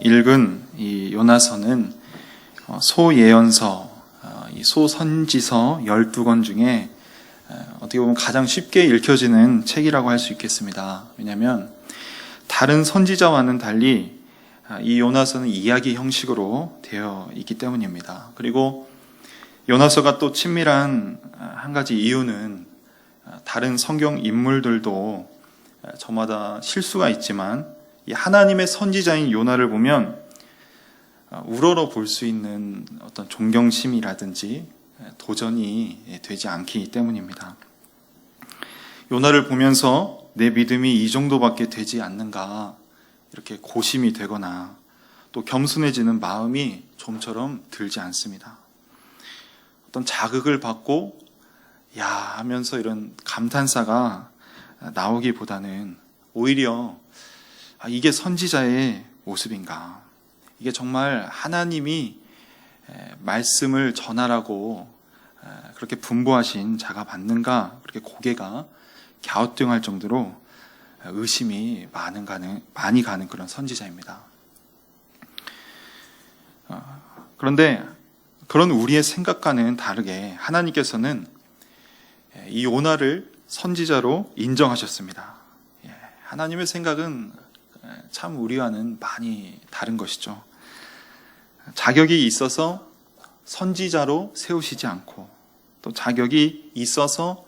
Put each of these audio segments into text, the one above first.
읽은 이 요나서는 소예언서, 이 소선지서 12권 중에 어떻게 보면 가장 쉽게 읽혀지는 책이라고 할 수 있겠습니다. 왜냐하면 다른 선지자와는 달리 이 요나서는 이야기 형식으로 되어 있기 때문입니다. 그리고 요나서가 또 친밀한 한 가지 이유는 다른 성경 인물들도 저마다 실수가 있지만 이 하나님의 선지자인 요나를 보면 우러러 볼 수 있는 어떤 존경심이라든지 도전이 되지 않기 때문입니다. 요나를 보면서 내 믿음이 이 정도밖에 되지 않는가 이렇게 고심이 되거나 또 겸손해지는 마음이 좀처럼 들지 않습니다. 어떤 자극을 받고 야 하면서 이런 감탄사가 나오기보다는 오히려 이게 선지자의 모습인가? 이게 정말 하나님이 말씀을 전하라고 그렇게 분부하신 자가 맞는가? 그렇게 고개가 갸우뚱할 정도로 의심이 많이 가는 그런 선지자입니다. 그런데 그런 우리의 생각과는 다르게 하나님께서는 이 요나를 선지자로 인정하셨습니다. 하나님의 생각은 참 우리와는 많이 다른 것이죠. 자격이 있어서 선지자로 세우시지 않고 또 자격이 있어서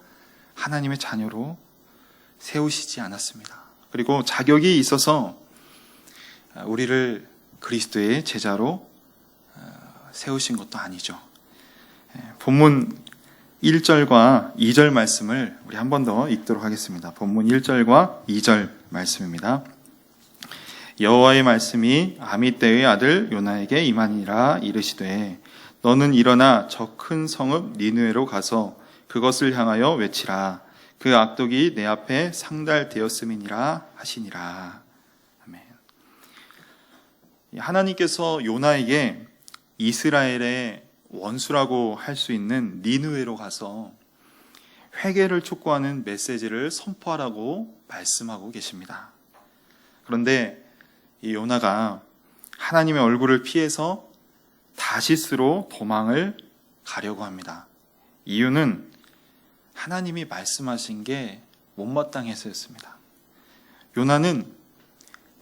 하나님의 자녀로 세우시지 않았습니다. 그리고 자격이 있어서 우리를 그리스도의 제자로 세우신 것도 아니죠. 본문 1절과 2절 말씀을 우리 한 번 더 읽도록 하겠습니다. 본문 1절과 2절 말씀입니다. 여호와의 말씀이 아미떼의 아들 요나에게 임하니라. 이르시되 너는 일어나 저 큰 성읍 니느웨로 가서 그것을 향하여 외치라. 그 악독이 내 앞에 상달되었음이니라 하시니라. 아멘. 하나님께서 요나에게 이스라엘의 원수라고 할 수 있는 니느웨로 가서 회개를 촉구하는 메시지를 선포하라고 말씀하고 계십니다. 그런데 이 요나가 하나님의 얼굴을 피해서 다시스로 도망을 가려고 합니다. 이유는 하나님이 말씀하신 게 못마땅해서였습니다. 요나는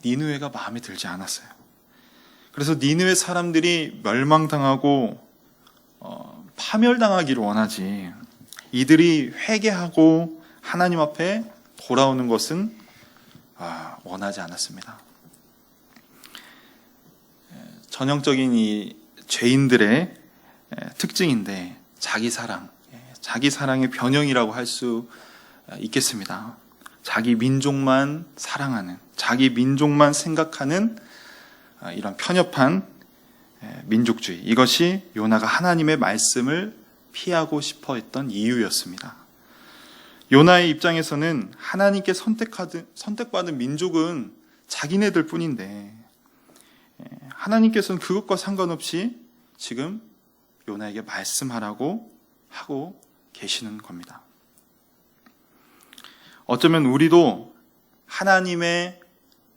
니느웨가 마음에 들지 않았어요. 그래서 니느웨 사람들이 멸망당하고 파멸당하기를 원하지 이들이 회개하고 하나님 앞에 돌아오는 것은 원하지 않았습니다. 전형적인 이 죄인들의 특징인데 자기 사랑의 변형이라고 할 수 있겠습니다. 자기 민족만 사랑하는, 자기 민족만 생각하는 이런 편협한 민족주의, 이것이 요나가 하나님의 말씀을 피하고 싶어 했던 이유였습니다. 요나의 입장에서는 하나님께 선택받은 민족은 자기네들 뿐인데 하나님께서는 그것과 상관없이 지금 요나에게 말씀하라고 하고 계시는 겁니다. 어쩌면 우리도 하나님의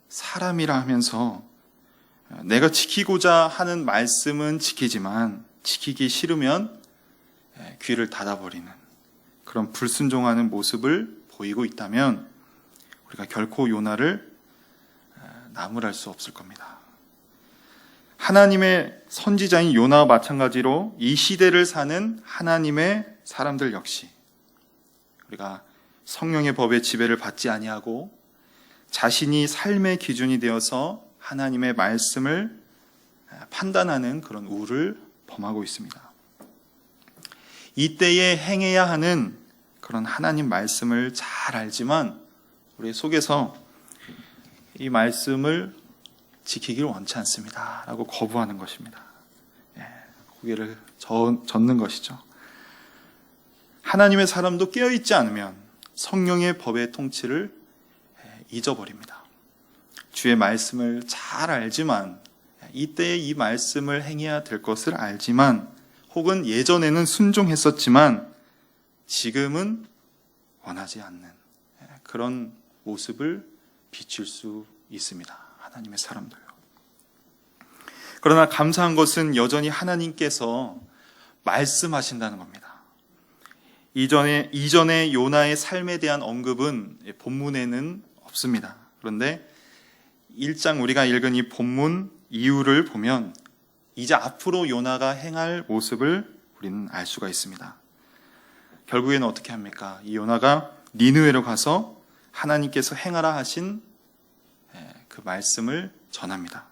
사람이라 하면서 내가 지키고자 하는 말씀은 지키지만 지키기 싫으면 귀를 닫아버리는 그런 불순종하는 모습을 보이고 있다면 우리가 결코 요나를 나무랄 수 없을 겁니다. 하나님의 선지자인 요나와 마찬가지로 이 시대를 사는 하나님의 사람들 역시 우리가 성령의 법의 지배를 받지 아니하고 자신이 삶의 기준이 되어서 하나님의 말씀을 판단하는 그런 우를 범하고 있습니다. 이때에 행해야 하는 그런 하나님 말씀을 잘 알지만 우리 속에서 이 말씀을 지키기를 원치 않습니다 라고 거부하는 것입니다. 고개를 젓는 것이죠. 하나님의 사람도 깨어있지 않으면 성령의 법의 통치를 잊어버립니다. 주의 말씀을 잘 알지만 이때에 이 말씀을 행해야 될 것을 알지만 혹은 예전에는 순종했었지만 지금은 원하지 않는 그런 모습을 비칠 수 있습니다. 하나님의 사람도요. 그러나 감사한 것은 여전히 하나님께서 말씀하신다는 겁니다. 이전에 요나의 삶에 대한 언급은 본문에는 없습니다. 그런데 1장 우리가 읽은 이 본문 이유를 보면 이제 앞으로 요나가 행할 모습을 우리는 알 수가 있습니다. 결국에는 어떻게 합니까? 이 요나가 니느웨로 가서 하나님께서 행하라 하신 그 말씀을 전합니다.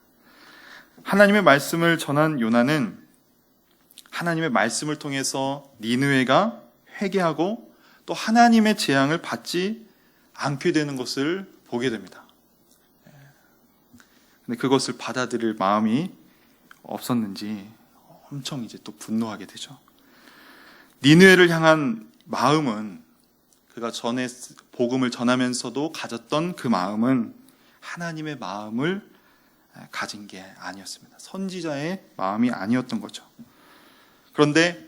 하나님의 말씀을 전한 요나는 하나님의 말씀을 통해서 니느웨가 회개하고 또 하나님의 재앙을 받지 않게 되는 것을 보게 됩니다. 근데 그것을 받아들일 마음이 없었는지 엄청 이제 또 분노하게 되죠. 니느웨를 향한 마음은 그가 전에 복음을 전하면서도 가졌던 그 마음은 하나님의 마음을 가진 게 아니었습니다. 선지자의 마음이 아니었던 거죠. 그런데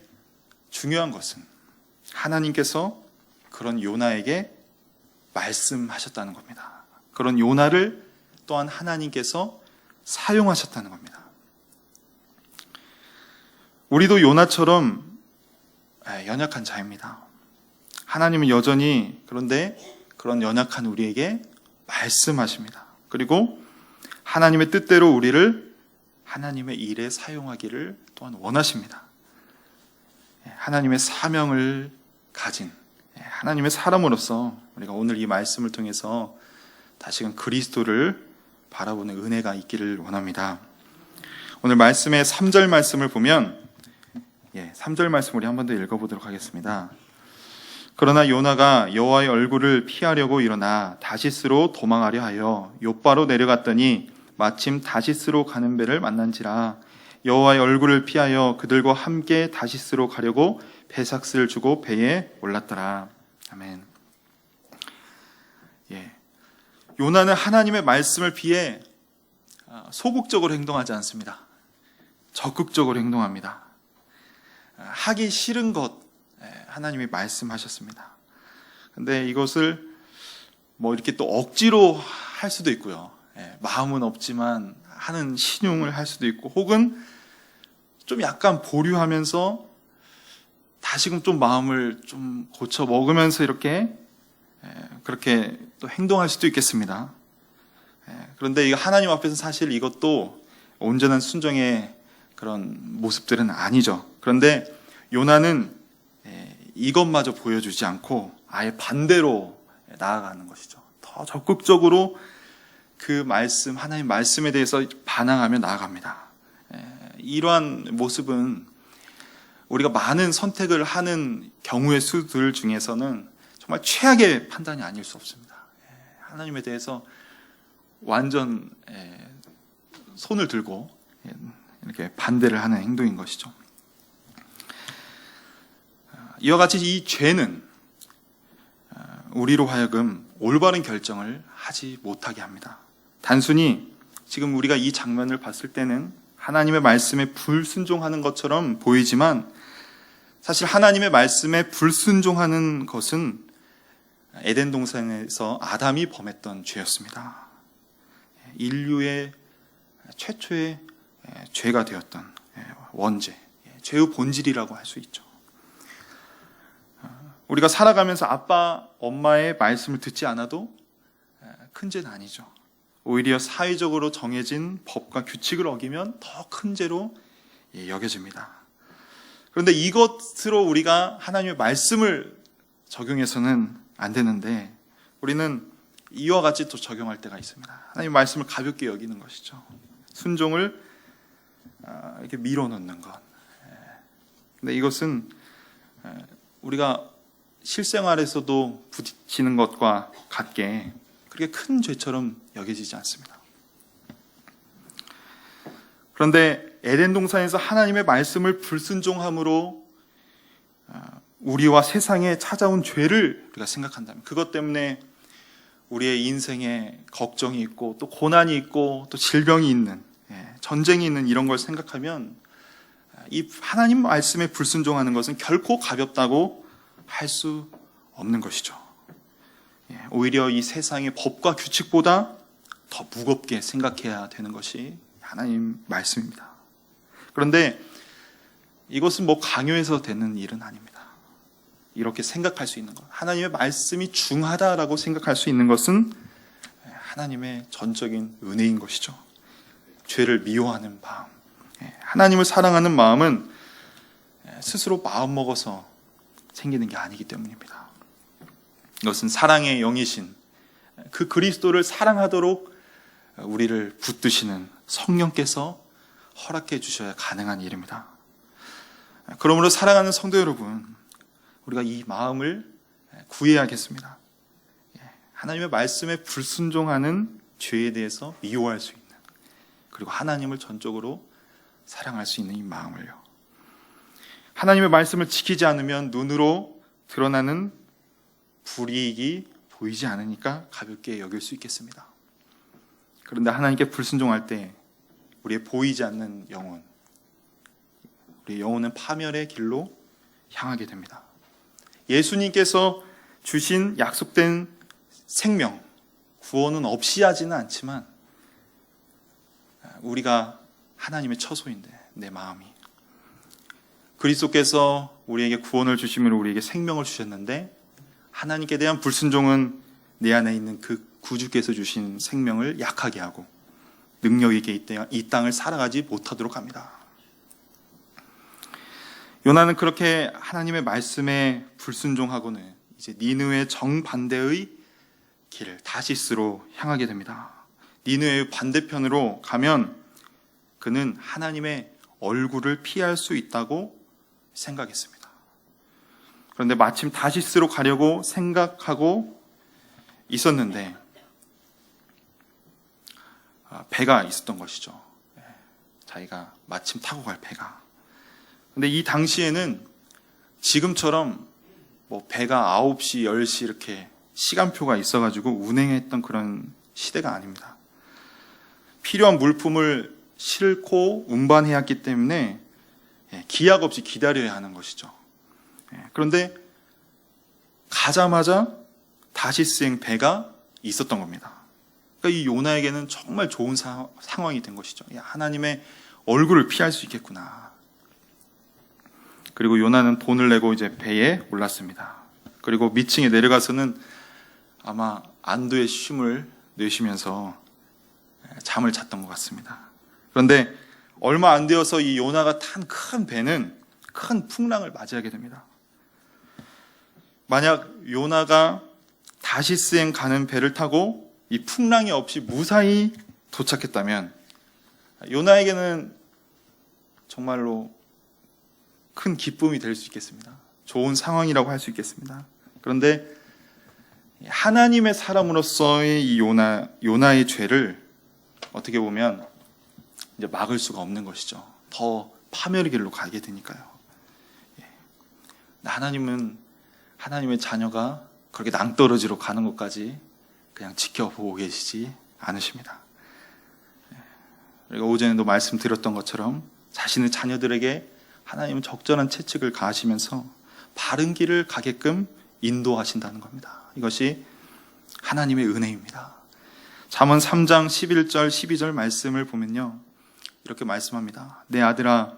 중요한 것은 하나님께서 그런 요나에게 말씀하셨다는 겁니다. 그런 요나를 또한 하나님께서 사용하셨다는 겁니다. 우리도 요나처럼 연약한 자입니다. 하나님은 여전히 그런데 그런 연약한 우리에게 말씀하십니다. 그리고 하나님의 뜻대로 우리를 하나님의 일에 사용하기를 또한 원하십니다. 하나님의 사명을 가진 하나님의 사람으로서 우리가 오늘 이 말씀을 통해서 다시금 그리스도를 바라보는 은혜가 있기를 원합니다. 오늘 말씀의 3절 말씀을 보면 3절 말씀 우리 한 번 더 읽어보도록 하겠습니다. 그러나 요나가 여호와의 얼굴을 피하려고 일어나 다시스로 도망하려 하여 욥바로 내려갔더니 마침 다시스로 가는 배를 만난지라. 여호와의 얼굴을 피하여 그들과 함께 다시스로 가려고 배삭스를 주고 배에 올랐더라. 아멘. 요나는 하나님의 말씀을 피해 소극적으로 행동하지 않습니다. 적극적으로 행동합니다. 하기 싫은 것 하나님이 말씀하셨습니다. 근데 이것을 이렇게 또 억지로 할 수도 있고요. 마음은 없지만 하는 신용을 할 수도 있고, 혹은 좀 약간 보류하면서 다시금 좀 마음을 좀 고쳐 먹으면서 이렇게 그렇게 또 행동할 수도 있겠습니다. 그런데 이거 하나님 앞에서 사실 이것도 온전한 순종의 그런 모습들은 아니죠. 그런데 요나는 이것마저 보여주지 않고 아예 반대로 나아가는 것이죠. 더 적극적으로 그 말씀, 하나님 말씀에 대해서 반항하며 나아갑니다. 이러한 모습은 우리가 많은 선택을 하는 경우의 수들 중에서는 정말 최악의 판단이 아닐 수 없습니다. 하나님에 대해서 완전 손을 들고 이렇게 반대를 하는 행동인 것이죠. 이와 같이 이 죄는 우리로 하여금 올바른 결정을 하지 못하게 합니다. 단순히 지금 우리가 이 장면을 봤을 때는 하나님의 말씀에 불순종하는 것처럼 보이지만, 사실 하나님의 말씀에 불순종하는 것은 에덴 동산에서 아담이 범했던 죄였습니다. 인류의 최초의 죄가 되었던 원죄, 죄의 본질이라고 할 수 있죠. 우리가 살아가면서 아빠, 엄마의 말씀을 듣지 않아도 큰 죄는 아니죠. 오히려 사회적으로 정해진 법과 규칙을 어기면 더 큰 죄로 여겨집니다. 그런데 이것으로 우리가 하나님의 말씀을 적용해서는 안 되는데, 우리는 이와 같이 또 적용할 때가 있습니다. 하나님의 말씀을 가볍게 여기는 것이죠. 순종을 이렇게 밀어넣는 것. 근데 이것은 우리가 실생활에서도 부딪히는 것과 같게 그렇게 큰 죄처럼 여겨지지 않습니다. 그런데 에덴 동산에서 하나님의 말씀을 불순종함으로 우리와 세상에 찾아온 죄를 우리가 생각한다면, 그것 때문에 우리의 인생에 걱정이 있고 또 고난이 있고 또 질병이 있는, 전쟁이 있는 이런 걸 생각하면 이 하나님 말씀에 불순종하는 것은 결코 가볍다고 할 수 없는 것이죠. 오히려 이 세상의 법과 규칙보다 더 무겁게 생각해야 되는 것이 하나님 말씀입니다. 그런데 이것은 강요해서 되는 일은 아닙니다. 이렇게 생각할 수 있는 것, 하나님의 말씀이 중하다라고 생각할 수 있는 것은 하나님의 전적인 은혜인 것이죠. 죄를 미워하는 마음, 하나님을 사랑하는 마음은 스스로 마음먹어서 생기는 게 아니기 때문입니다. 이것은 사랑의 영이신 그 그리스도를 사랑하도록 우리를 붙드시는 성령께서 허락해 주셔야 가능한 일입니다. 그러므로 사랑하는 성도 여러분, 우리가 이 마음을 구해야겠습니다. 하나님의 말씀에 불순종하는 죄에 대해서 미워할 수 있는, 그리고 하나님을 전적으로 사랑할 수 있는 이 마음을요. 하나님의 말씀을 지키지 않으면 눈으로 드러나는 불이익이 보이지 않으니까 가볍게 여길 수 있겠습니다. 그런데 하나님께 불순종할 때 우리의 보이지 않는 영혼, 우리의 영혼은 파멸의 길로 향하게 됩니다. 예수님께서 주신 약속된 생명, 구원은 없이 하지는 않지만 우리가 하나님의 처소인데 내 마음이, 그리스도께서 우리에게 구원을 주시면 우리에게 생명을 주셨는데 하나님께 대한 불순종은 내 안에 있는 그 구주께서 주신 생명을 약하게 하고 능력 있게 이 땅을 살아가지 못하도록 합니다. 요나는 그렇게 하나님의 말씀에 불순종하고는 이제 니느웨 정반대의 길 다시스로 향하게 됩니다. 니느웨의 반대편으로 가면 그는 하나님의 얼굴을 피할 수 있다고 생각했습니다. 그런데 마침 다시스로 가려고 생각하고 있었는데 배가 있었던 것이죠. 자기가 마침 타고 갈 배가. 근데 이 당시에는 지금처럼 배가 9시, 10시 이렇게 시간표가 있어가지고 운행했던 그런 시대가 아닙니다. 필요한 물품을 싣고 운반해야 했기 때문에 기약 없이 기다려야 하는 것이죠. 그런데 가자마자 다시스행 배가 있었던 겁니다. 그러니까 이 요나에게는 정말 좋은 상황이 된 것이죠. 하나님의 얼굴을 피할 수 있겠구나. 그리고 요나는 돈을 내고 이제 배에 올랐습니다. 그리고 밑층에 내려가서는 아마 안도의 쉼을 내쉬면서 잠을 잤던 것 같습니다. 그런데 얼마 안 되어서 이 요나가 탄 큰 배는 큰 풍랑을 맞이하게 됩니다. 만약 요나가 다시스행 가는 배를 타고 이 풍랑이 없이 무사히 도착했다면 요나에게는 정말로 큰 기쁨이 될 수 있겠습니다. 좋은 상황이라고 할 수 있겠습니다. 그런데 하나님의 사람으로서의 이 요나의 죄를 어떻게 보면 이제 막을 수가 없는 것이죠. 더 파멸의 길로 가게 되니까요. 하나님은 하나님의 자녀가 그렇게 낭떠러지로 가는 것까지 그냥 지켜보고 계시지 않으십니다. 우리가 오전에도 말씀드렸던 것처럼 자신의 자녀들에게 하나님은 적절한 채찍을 가하시면서 바른 길을 가게끔 인도하신다는 겁니다. 이것이 하나님의 은혜입니다. 잠언 3장 11절 12절 말씀을 보면요, 이렇게 말씀합니다. 내 아들아,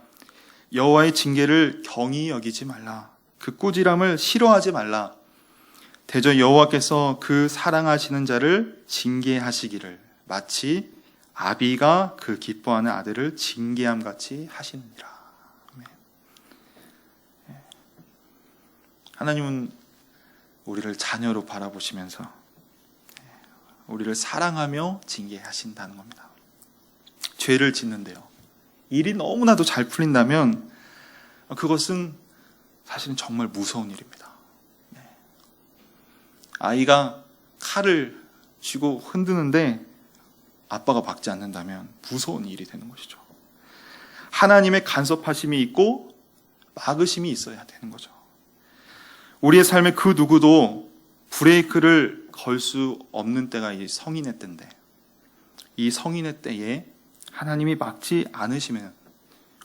여호와의 징계를 경히 여기지 말라. 그 꾸지람을 싫어하지 말라. 대저 여호와께서 그 사랑하시는 자를 징계하시기를 마치 아비가 그 기뻐하는 아들을 징계함 같이 하시느니라. 하나님은 우리를 자녀로 바라보시면서 우리를 사랑하며 징계하신다는 겁니다. 죄를 짓는데요, 일이 너무나도 잘 풀린다면 그것은 사실은 정말 무서운 일입니다. 아이가 칼을 쥐고 흔드는데 아빠가 박지 않는다면 무서운 일이 되는 것이죠. 하나님의 간섭하심이 있고 막으심이 있어야 되는 거죠. 우리의 삶의 그 누구도 브레이크를 걸 수 없는 때가 이 성인의 때인데, 이 성인의 때에 하나님이 막지 않으시면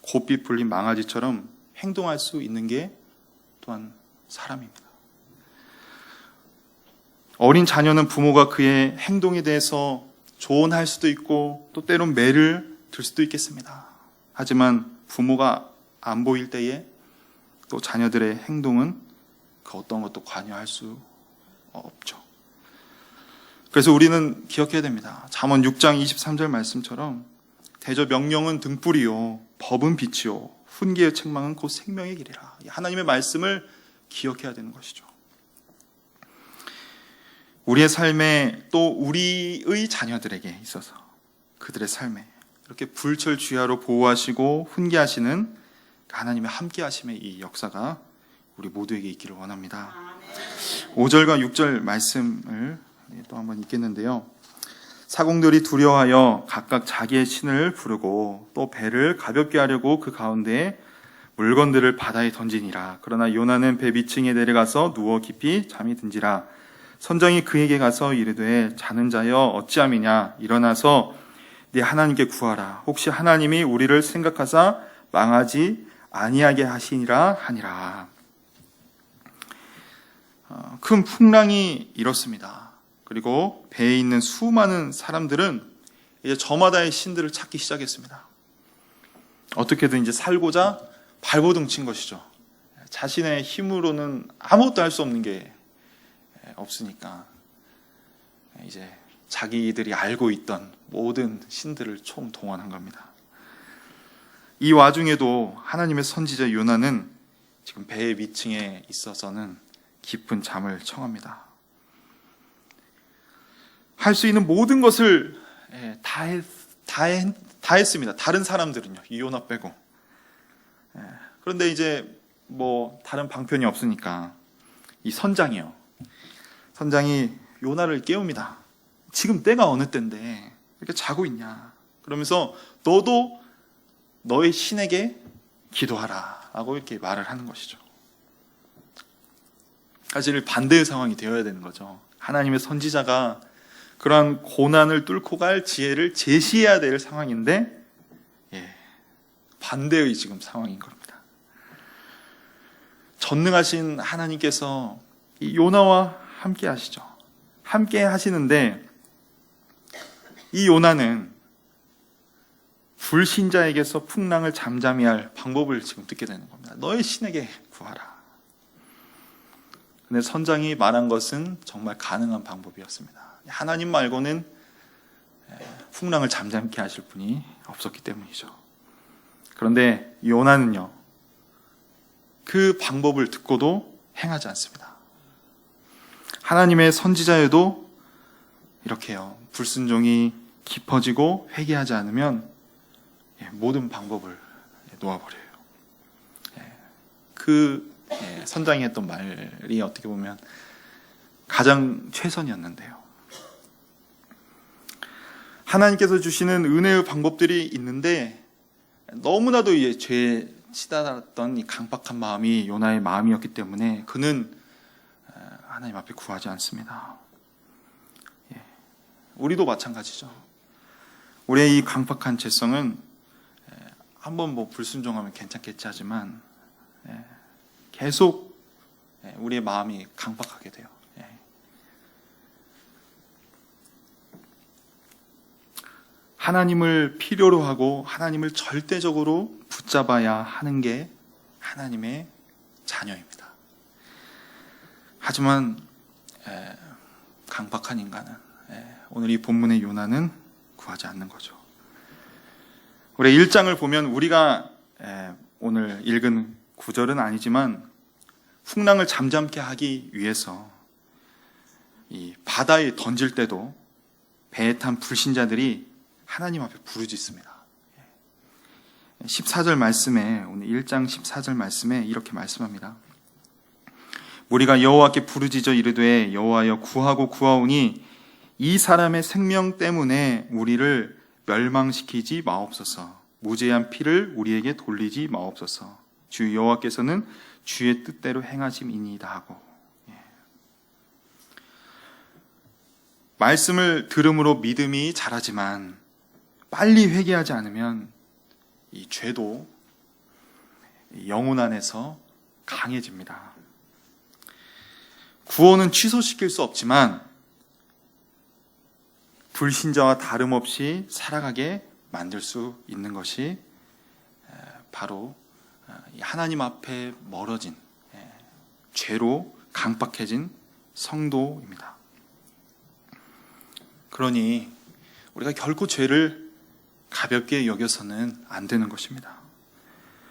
고삐 풀린 망아지처럼 행동할 수 있는 게 또한 사람입니다. 어린 자녀는 부모가 그의 행동에 대해서 조언할 수도 있고 또 때론 매를 들 수도 있겠습니다. 하지만 부모가 안 보일 때에 또 자녀들의 행동은 그 어떤 것도 관여할 수 없죠. 그래서 우리는 기억해야 됩니다. 잠언 6장 23절 말씀처럼 대저 명령은 등불이요 법은 빛이요 훈계의 책망은 곧 생명의 길이라. 하나님의 말씀을 기억해야 되는 것이죠. 우리의 삶에 또 우리의 자녀들에게 있어서 그들의 삶에 이렇게 불철주야로 보호하시고 훈계하시는 하나님의 함께하심의 이 역사가 우리 모두에게 있기를 원합니다. 5절과 6절 말씀을 또 한번 읽겠는데요. 사공들이 두려워하여 각각 자기의 신을 부르고 또 배를 가볍게 하려고 그 가운데에 물건들을 바다에 던지니라. 그러나 요나는 배 밑층에 내려가서 누워 깊이 잠이 든지라. 선장이 그에게 가서 이르되 자는 자여 어찌함이냐. 일어나서 네 하나님께 구하라. 혹시 하나님이 우리를 생각하사 망하지 아니하게 하시니라 하니라. 큰 풍랑이 일었습니다. 그리고 배에 있는 수많은 사람들은 이제 저마다의 신들을 찾기 시작했습니다. 어떻게든 이제 살고자 발버둥 친 것이죠. 자신의 힘으로는 아무것도 할 수 없는 게 없으니까 이제 자기들이 알고 있던 모든 신들을 총동원한 겁니다. 이 와중에도 하나님의 선지자 요나는 지금 배의 위층에 있어서는 깊은 잠을 청합니다. 할 수 있는 모든 것을 다 했습니다. 다른 사람들은요, 이 요나 빼고. 그런데 이제 뭐 다른 방편이 없으니까 이 선장이 요나를 깨웁니다. 지금 때가 어느 때인데 이렇게 자고 있냐. 그러면서 너도 너의 신에게 기도하라 라고 이렇게 말을 하는 것이죠. 사실 반대의 상황이 되어야 되는 거죠. 하나님의 선지자가 그러한 고난을 뚫고 갈 지혜를 제시해야 될 상황인데 반대의 지금 상황인 겁니다. 전능하신 하나님께서 이 요나와 함께 하시죠. 함께 하시는데 이 요나는 불신자에게서 풍랑을 잠잠히 할 방법을 지금 듣게 되는 겁니다. 너의 신에게 구하라. 근데 선장이 말한 것은 정말 가능한 방법이었습니다. 하나님 말고는 풍랑을 잠잠케 하실 분이 없었기 때문이죠. 그런데 요나는요, 그 방법을 듣고도 행하지 않습니다. 하나님의 선지자여도 이렇게요, 불순종이 깊어지고 회개하지 않으면 모든 방법을 놓아버려요. 그 선장이 했던 말이 어떻게 보면 가장 최선이었는데요. 하나님께서 주시는 은혜의 방법들이 있는데 너무나도 이제 죄에 치달았던 이 강박한 마음이 요나의 마음이었기 때문에 그는 하나님 앞에 구하지 않습니다. 우리도 마찬가지죠. 우리의 이 강박한 죄성은 한번 뭐 불순종하면 괜찮겠지 하지만 계속 우리의 마음이 강박하게 돼요. 하나님을 필요로 하고 하나님을 절대적으로 붙잡아야 하는 게 하나님의 자녀입니다. 하지만 강박한 인간은 오늘 이 본문의 요나는 구하지 않는 거죠. 우리 1장을 보면 우리가 오늘 읽은 구절은 아니지만 풍랑을 잠잠케 하기 위해서 이 바다에 던질 때도 배에 탄 불신자들이 하나님 앞에 부르짖습니다. 14절 말씀에, 오늘 1장 14절 말씀에 이렇게 말씀합니다. 우리가 여호와께 부르짖어 이르되 여호와여 구하고 구하오니 이 사람의 생명 때문에 우리를 멸망시키지 마옵소서. 무죄한 피를 우리에게 돌리지 마옵소서. 주 여호와께서는 주의 뜻대로 행하심이니이다 하고. 말씀을 들음으로 믿음이 자라지만 빨리 회개하지 않으면 이 죄도 영혼 안에서 강해집니다. 구원은 취소시킬 수 없지만 불신자와 다름없이 살아가게 만들 수 있는 것이 바로 이 하나님 앞에 멀어진, 죄로 강박해진 성도입니다. 그러니 우리가 결코 죄를 가볍게 여겨서는 안 되는 것입니다.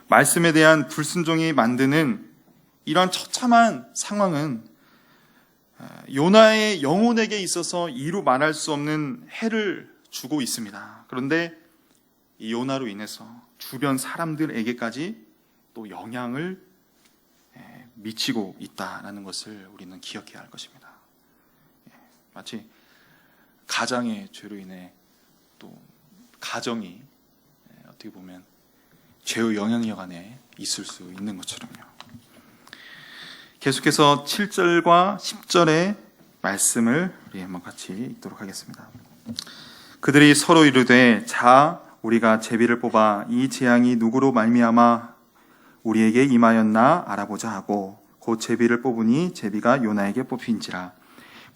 말씀에 대한 불순종이 만드는 이러한 처참한 상황은 요나의 영혼에게 있어서 이루 말할 수 없는 해를 주고 있습니다. 그런데 이 요나로 인해서 주변 사람들에게까지 또 영향을 미치고 있다는 것을 우리는 기억해야 할 것입니다. 마치 가장의 죄로 인해 또 가정이 어떻게 보면 죄의 영향력 안에 있을 수 있는 것처럼요. 계속해서 7절과 10절의 말씀을 우리 한번 같이 읽도록 하겠습니다. 그들이 서로 이르되 자 우리가 제비를 뽑아 이 재앙이 누구로 말미암아 우리에게 임하였나 알아보자 하고 곧 제비를 뽑으니 제비가 요나에게 뽑힌지라.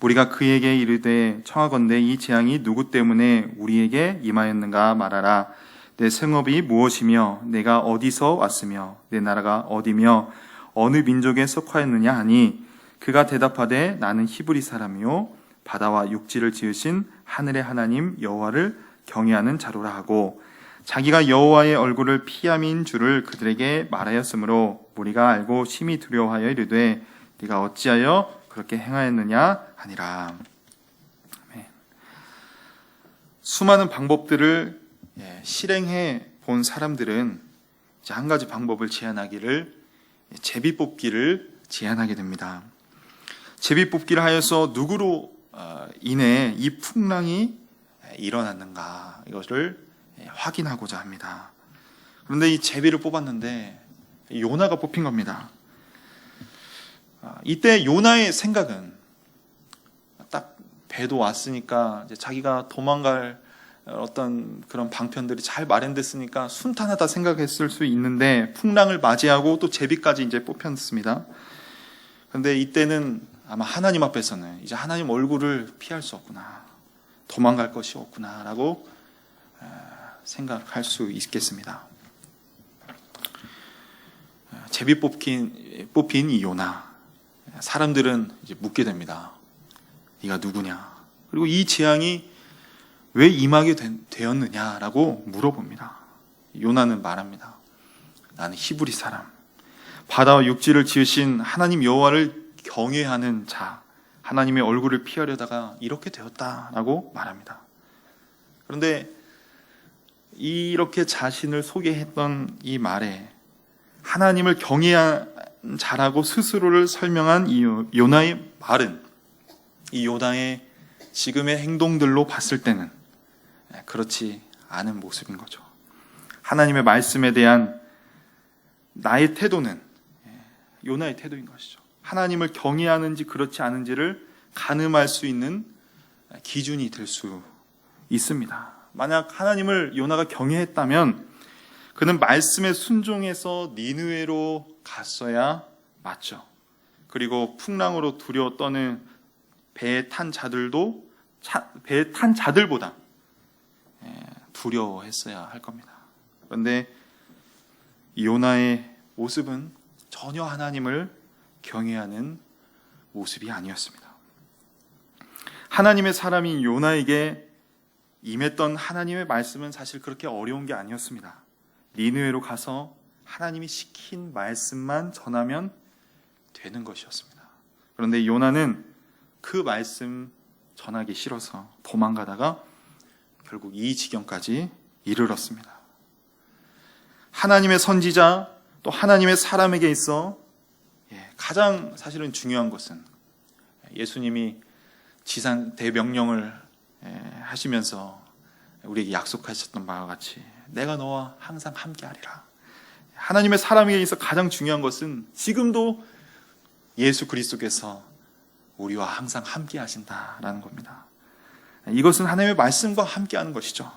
우리가 그에게 이르되 청하건대 이 재앙이 누구 때문에 우리에게 임하였는가 말하라. 내 생업이 무엇이며 내가 어디서 왔으며 내 나라가 어디며 어느 민족에 속하였느냐 하니 그가 대답하되 나는 히브리 사람이요 바다와 육지를 지으신 하늘의 하나님 여호와를 경외하는 자로라 하고 자기가 여호와의 얼굴을 피함인 줄을 그들에게 말하였으므로 우리가 알고 심히 두려워하여 이르되 네가 어찌하여 그렇게 행하였느냐 하니라. 아멘. 수많은 방법들을 실행해 본 사람들은 이제 한 가지 방법을 제안하기를 제비 뽑기를 제안하게 됩니다. 제비 뽑기를 하여서 누구로 인해 이 풍랑이 일어났는가 이것을 확인하고자 합니다. 그런데 이 제비를 뽑았는데 요나가 뽑힌 겁니다. 이때 요나의 생각은 딱 배도 왔으니까 이제 자기가 도망갈 어떤 그런 방편들이 잘 마련됐으니까 순탄하다 생각했을 수 있는데 풍랑을 맞이하고 또 제비까지 이제 뽑혔습니다. 그런데 이때는 아마 하나님 앞에서는 이제 하나님 얼굴을 피할 수 없구나, 도망갈 것이 없구나라고 생각할 수 있겠습니다. 제비 뽑힌 이 요나, 사람들은 이제 묻게 됩니다. 네가 누구냐? 그리고 이 재앙이 왜 임하게 되었느냐라고 물어봅니다. 요나는 말합니다. 나는 히브리 사람, 바다와 육지를 지으신 하나님 여호와를 경외하는 자, 하나님의 얼굴을 피하려다가 이렇게 되었다라고 말합니다. 그런데 이렇게 자신을 소개했던 이 말에 하나님을 경외한 자라고 스스로를 설명한 이 요나의 말은 이 요나의 지금의 행동들로 봤을 때는 그렇지 않은 모습인 거죠. 하나님의 말씀에 대한 나의 태도는 요나의 태도인 것이죠. 하나님을 경외하는지 그렇지 않은지를 가늠할 수 있는 기준이 될 수 있습니다. 만약 하나님을 요나가 경외했다면 그는 말씀에 순종해서 니느웨로 갔어야 맞죠. 그리고 풍랑으로 두려워 떠는 배에 탄 자들보다 두려워했어야 할 겁니다. 그런데 요나의 모습은 전혀 하나님을 경외하는 모습이 아니었습니다. 하나님의 사람인 요나에게 임했던 하나님의 말씀은 사실 그렇게 어려운 게 아니었습니다. 니느웨로 가서 하나님이 시킨 말씀만 전하면 되는 것이었습니다. 그런데 요나는 그 말씀 전하기 싫어서 도망가다가 결국 이 지경까지 이르렀습니다. 하나님의 선지자 또 하나님의 사람에게 있어 가장 사실은 중요한 것은 예수님이 지상 대명령을 하시면서 우리에게 약속하셨던 바와 같이 내가 너와 항상 함께하리라. 하나님의 사람에게 있어 가장 중요한 것은 지금도 예수 그리스도께서 우리와 항상 함께 하신다라는 겁니다. 이것은 하나님의 말씀과 함께하는 것이죠.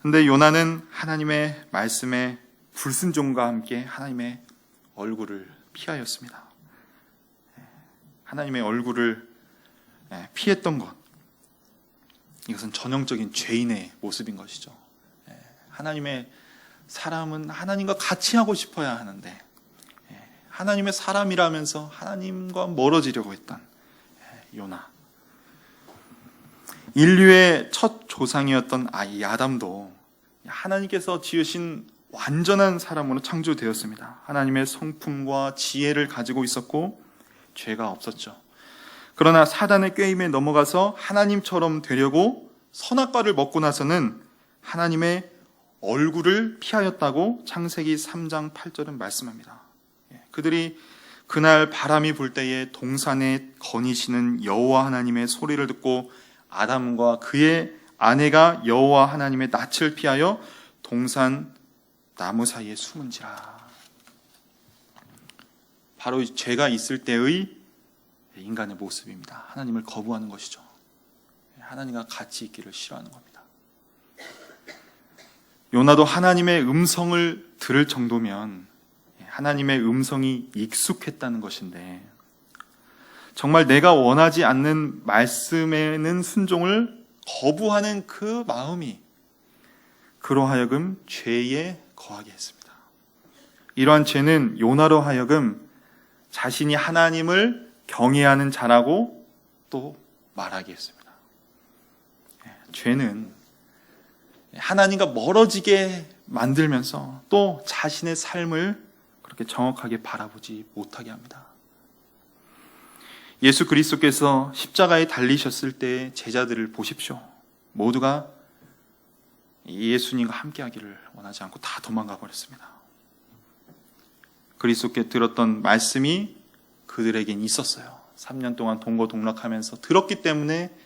그런데 요나는 하나님의 말씀에 불순종과 함께 하나님의 얼굴을 피하였습니다. 하나님의 얼굴을 피했던 것, 이것은 전형적인 죄인의 모습인 것이죠. 하나님의 사람은 하나님과 같이 하고 싶어야 하는데 하나님의 사람이라면서 하나님과 멀어지려고 했던 요나. 인류의 첫 조상이었던 아이 아담도 하나님께서 지으신 완전한 사람으로 창조되었습니다. 하나님의 성품과 지혜를 가지고 있었고 죄가 없었죠. 그러나 사단의 꾀임에 넘어가서 하나님처럼 되려고 선악과를 먹고 나서는 하나님의 얼굴을 피하였다고 창세기 3장 8절은 말씀합니다. 그들이 그날 바람이 불 때에 동산에 거니시는 여호와 하나님의 소리를 듣고 아담과 그의 아내가 여호와 하나님의 낯을 피하여 동산 나무 사이에 숨은지라. 바로 죄가 있을 때의 인간의 모습입니다. 하나님을 거부하는 것이죠. 하나님과 같이 있기를 싫어하는 겁니다. 요나도 하나님의 음성을 들을 정도면 하나님의 음성이 익숙했다는 것인데, 정말 내가 원하지 않는 말씀에는 순종을 거부하는 그 마음이 그로 하여금 죄에 거하게 했습니다. 이러한 죄는 요나로 하여금 자신이 하나님을 경외하는 자라고 또 말하게 했습니다. 죄는 하나님과 멀어지게 만들면서 또 자신의 삶을 그렇게 정확하게 바라보지 못하게 합니다. 예수 그리스도께서 십자가에 달리셨을 때 제자들을 보십시오. 모두가 예수님과 함께하기를 원하지 않고 다 도망가 버렸습니다. 그리스도께 들었던 말씀이 그들에겐 있었어요. 3년 동안 동고동락하면서 들었기 때문에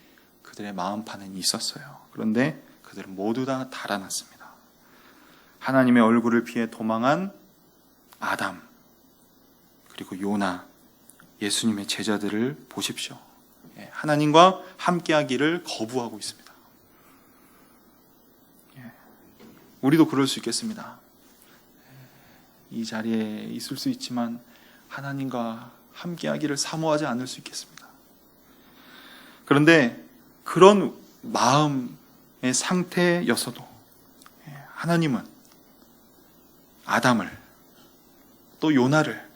그들의 마음판은 있었어요. 그런데 그들은 모두 다 달아났습니다. 하나님의 얼굴을 피해 도망한 아담, 그리고 요나, 예수님의 제자들을 보십시오. 하나님과 함께하기를 거부하고 있습니다. 우리도 그럴 수 있겠습니다. 이 자리에 있을 수 있지만 하나님과 함께하기를 사모하지 않을 수 있겠습니다. 그런데 그런 마음의 상태여서도 하나님은 아담을 또 요나를,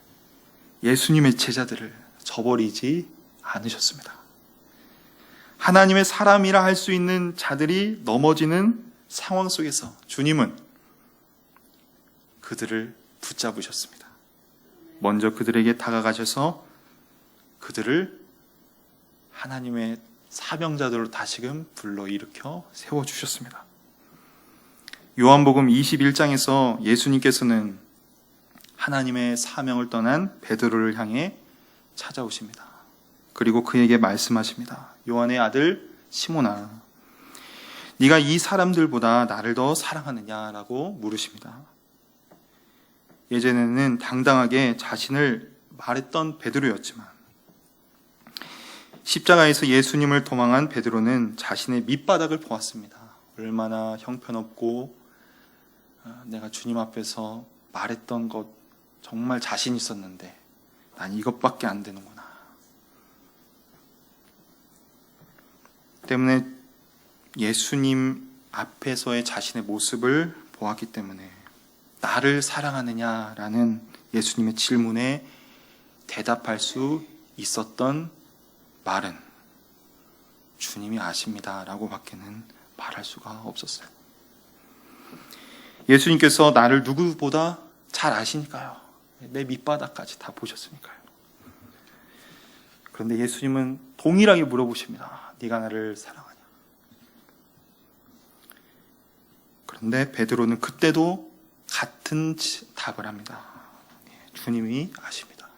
예수님의 제자들을 저버리지 않으셨습니다. 하나님의 사람이라 할 수 있는 자들이 넘어지는 상황 속에서 주님은 그들을 붙잡으셨습니다. 먼저 그들에게 다가가셔서 그들을 하나님의 사명자들로 다시금 불러일으켜 세워주셨습니다. 요한복음 21장에서 예수님께서는 하나님의 사명을 떠난 베드로를 향해 찾아오십니다. 그리고 그에게 말씀하십니다. 요한의 아들 시몬아, 네가 이 사람들보다 나를 더 사랑하느냐라고 물으십니다. 예전에는 당당하게 자신을 말했던 베드로였지만 십자가에서 예수님을 도망한 베드로는 자신의 밑바닥을 보았습니다. 얼마나 형편없고 내가 주님 앞에서 말했던 것 정말 자신 있었는데 난 이것밖에 안 되는구나. 때문에 예수님 앞에서의 자신의 모습을 보았기 때문에 나를 사랑하느냐라는 예수님의 질문에 대답할 수 있었던 말은 주님이 아십니다 라고 밖에는 말할 수가 없었어요. 예수님께서 나를 누구보다 잘 아시니까요. 내 밑바닥까지 다 보셨으니까요. 그런데 예수님은 동일하게 물어보십니다. 네가 나를 사랑하냐? 그런데 베드로는 그때도 같은 답을 합니다. 주님이 아십니다.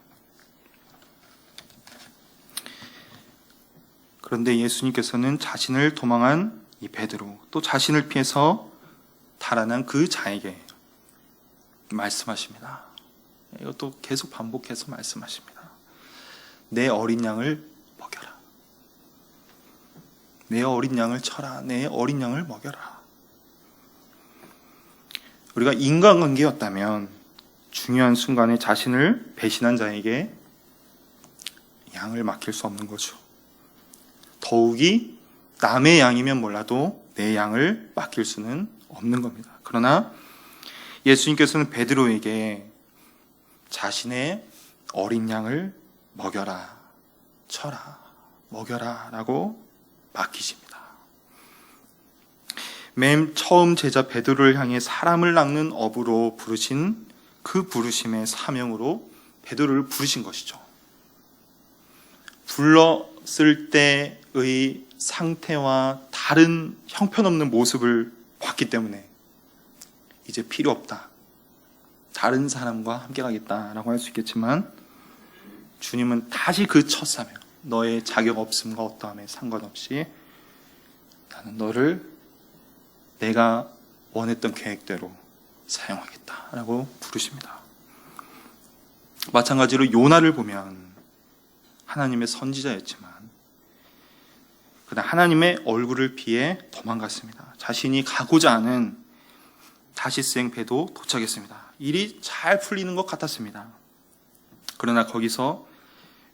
그런데 예수님께서는 자신을 도망한 이 베드로, 또 자신을 피해서 달아난 그 자에게 말씀하십니다. 이것도 계속 반복해서 말씀하십니다. 내 어린 양을 먹여라. 내 어린 양을 쳐라. 내 어린 양을 먹여라. 우리가 인간관계였다면 중요한 순간에 자신을 배신한 자에게 양을 맡길 수 없는 거죠. 더욱이 남의 양이면 몰라도 내 양을 맡길 수는 없는 겁니다. 그러나 예수님께서는 베드로에게 자신의 어린 양을 먹여라, 쳐라, 먹여라 라고 맡기십니다. 맨 처음 제자 베드로를 향해 사람을 낚는 어부로 부르신 그 부르심의 사명으로 베드로를 부르신 것이죠. 불렀을 때의 상태와 다른 형편없는 모습을 봤기 때문에 이제 필요 없다, 다른 사람과 함께 가겠다라고 할 수 있겠지만, 주님은 다시 그 첫 사명, 너의 자격 없음과 어떠함에 상관없이 나는 너를 내가 원했던 계획대로 사용하겠다라고 부르십니다. 마찬가지로 요나를 보면 하나님의 선지자였지만 그러나 하나님의 얼굴을 피해 도망갔습니다. 자신이 가고자 하는 다시스행 배도 도착했습니다. 일이 잘 풀리는 것 같았습니다. 그러나 거기서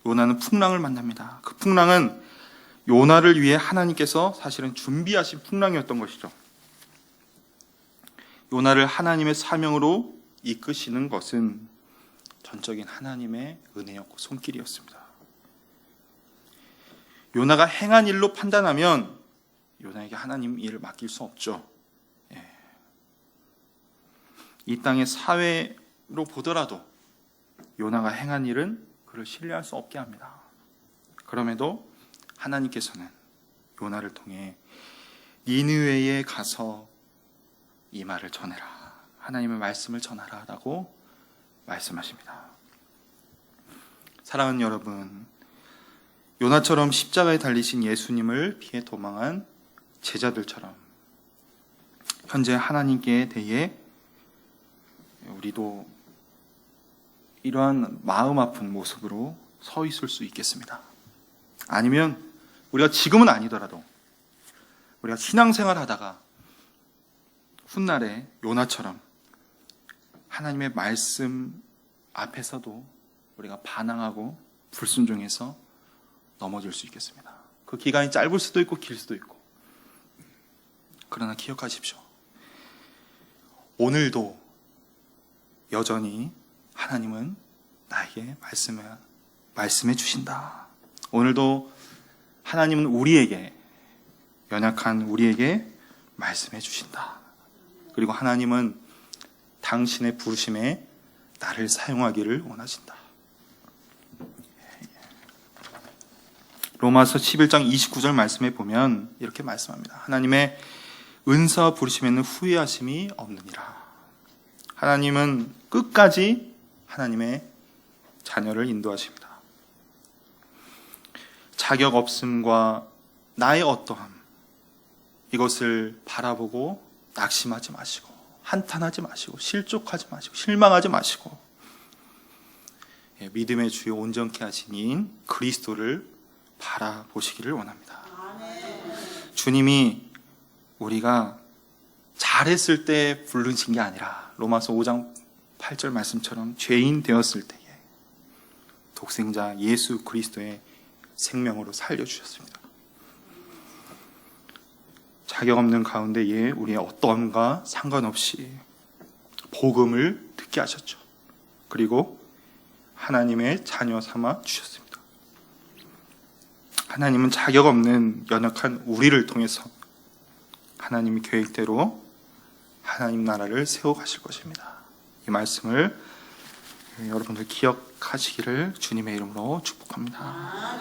요나는 풍랑을 만납니다. 그 풍랑은 요나를 위해 하나님께서 사실은 준비하신 풍랑이었던 것이죠. 요나를 하나님의 사명으로 이끄시는 것은 전적인 하나님의 은혜였고 손길이었습니다. 요나가 행한 일로 판단하면 요나에게 하나님 일을 맡길 수 없죠. 이 땅의 사회로 보더라도 요나가 행한 일은 그를 신뢰할 수 없게 합니다. 그럼에도 하나님께서는 요나를 통해 니느웨에 가서 이 말을 전해라, 하나님의 말씀을 전하라 라고 말씀하십니다. 사랑하는 여러분, 요나처럼 십자가에 달리신 예수님을 피해 도망한 제자들처럼 현재 하나님께 대해 우리도 이러한 마음 아픈 모습으로 서 있을 수 있겠습니다. 아니면 우리가 지금은 아니더라도 우리가 신앙생활 하다가 훗날에 요나처럼 하나님의 말씀 앞에서도 우리가 반항하고 불순종해서 넘어질 수 있겠습니다. 그 기간이 짧을 수도 있고 길 수도 있고, 그러나 기억하십시오. 오늘도 여전히 하나님은 나에게 말씀해 주신다. 오늘도 하나님은 우리에게, 연약한 우리에게 말씀해 주신다. 그리고 하나님은 당신의 부르심에 나를 사용하기를 원하신다. 로마서 11장 29절 말씀에 보면 이렇게 말씀합니다. 하나님의 은사와 부르심에는 후회하심이 없느니라. 하나님은 끝까지 하나님의 자녀를 인도하십니다. 자격 없음과 나의 어떠함, 이것을 바라보고 낙심하지 마시고, 한탄하지 마시고, 실족하지 마시고, 실망하지 마시고, 믿음의 주요 온전케 하신 이인 그리스도를 바라보시기를 원합니다. 주님이 우리가 잘했을 때 부르신 게 아니라 로마서 5장 8절 말씀처럼 죄인 되었을 때에 독생자 예수 그리스도의 생명으로 살려주셨습니다. 자격 없는 가운데에 우리의 어떠함과 상관없이 복음을 듣게 하셨죠. 그리고 하나님의 자녀 삼아 주셨습니다. 하나님은 자격 없는 연약한 우리를 통해서 하나님의 계획대로 하나님 나라를 세워가실 것입니다. 이 말씀을 여러분들 기억하시기를 주님의 이름으로 축복합니다.